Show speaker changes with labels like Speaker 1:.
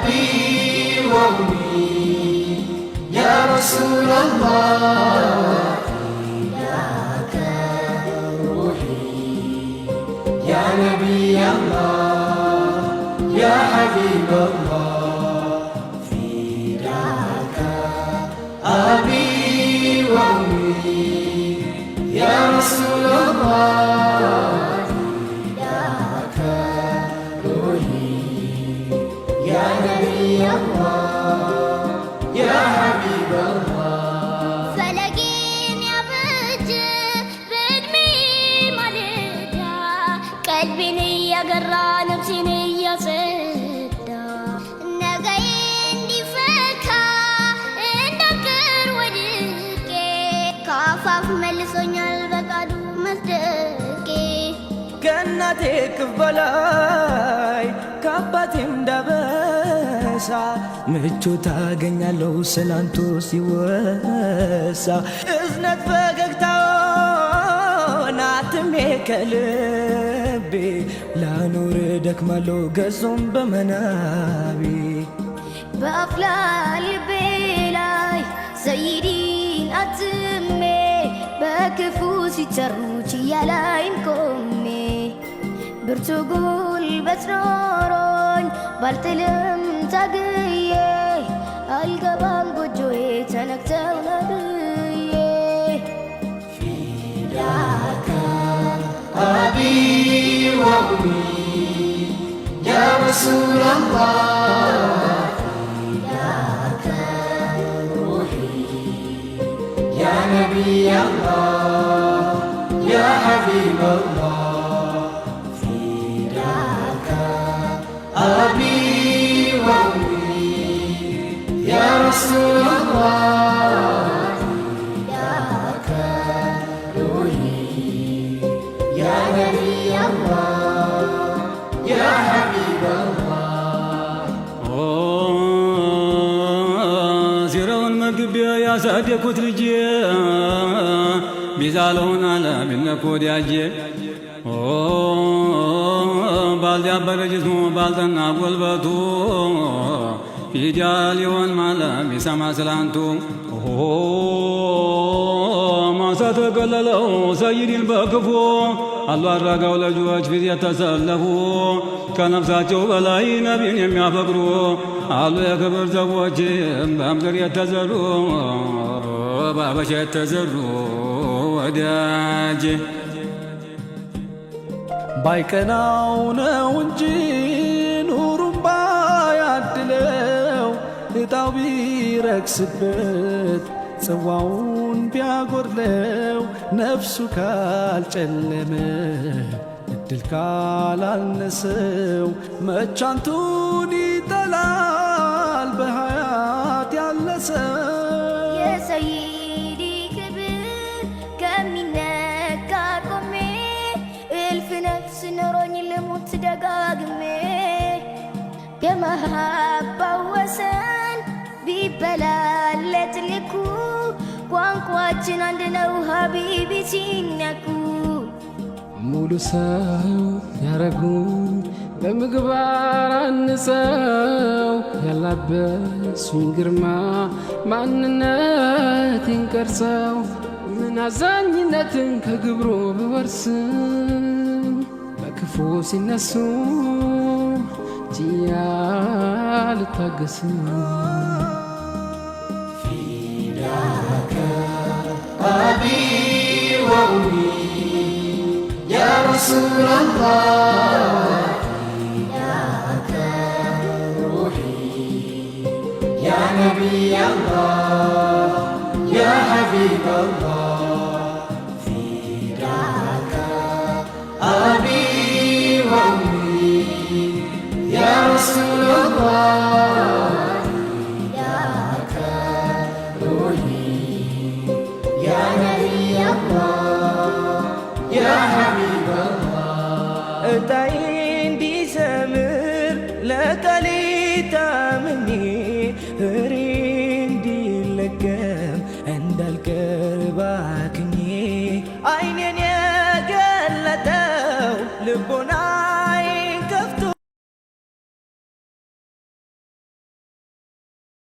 Speaker 1: أبي وأمي يا رسول الله فداك روحي يا نبي الله يا حبيب الله فداك أبي وأمي يا رسول الله فداك روحي يا نبي الله يا حبيب الله
Speaker 2: فلقين يا بجي بدمي مالدا قلبي يا قرا نفسي يا صدا نغين دي فكا اندكر ودكي كافاف ملسونيال بقادو مسدكي
Speaker 3: ከእናቴ እቅፍ በላይ ከአባቴም ዳበሳ ምቾት አገኛለሁ ስላንቱ ሲወሳ እዝነት ፈገግታውን አትሜ ከልቤ ላኖር ደክማለሁ ገጾም በመናቤ
Speaker 2: በአፍላ ልቤ ላይ ሰይዲን አትሜ በክፉ ሲቸሩ ችያላይን ቆሜ ብርቱ ጉልበት ኖሮኝ ባልጥልም ታግዬ አልገባም ጎጆዬ ተነክተው ነብዬ
Speaker 1: فداك أبي وأمي يا رسول الله فداك روحي يا نبي الله يا حبيب الله فداك أبي وأمي يا رسول الله فداك روحي يا نبي الله يا حبيب الله
Speaker 4: زيرون مقبيا يا صديقة لجي بيزالون على منك ودياجي بالدي أبر جسمو بالدنا قلبتو في جاليون مالا بسما سلانتو ما ستقللو سيد البكفو الله الرقا ولجوج في يتسلفو كنفساتو بلاي نبين يميافقرو الله يكبر زوجي بأمدر يتزرو بابش يتزرو وداجي
Speaker 3: ባይቀናው ነው እንጂ ኑሩም ባያድለው እጣው ቢረክስበት ጽዋውን ቢያጎድለው ነፍሱ ካልጨለመ እድል ካላነሰው መቻንቱን ይጠላል በሀያት ያለ ሰው
Speaker 2: የሰይዲ ክብር ከሚነካ ቆሜ እልፍ ነፍስ ኖሮኝ ልሙት ደጋግሜ የመሃባው ወሰን ቢበላለት ልኩ ቋንቋችን አንድ ነው ሀቢቢ ሲነኩ
Speaker 5: ሙሉ ሰው ያረጉኝ በምግባር አንጸው ያላበሱኝ ግርማ ማንነቴን ቀርጸው ምን አዛኝነትን ከግብሮ ብወርስም በክፉ ሲነሱ ችያ ልታገስም
Speaker 1: فداك أبي وأمي يا رسول الله فداك روحي يا نبي الله يا حبيب الله فداك أبي وأمي يا رسول الله فداك روحي يا نبي الله يا حبيب الله
Speaker 3: እጣዬ እንዲሰምር ለቀሌታ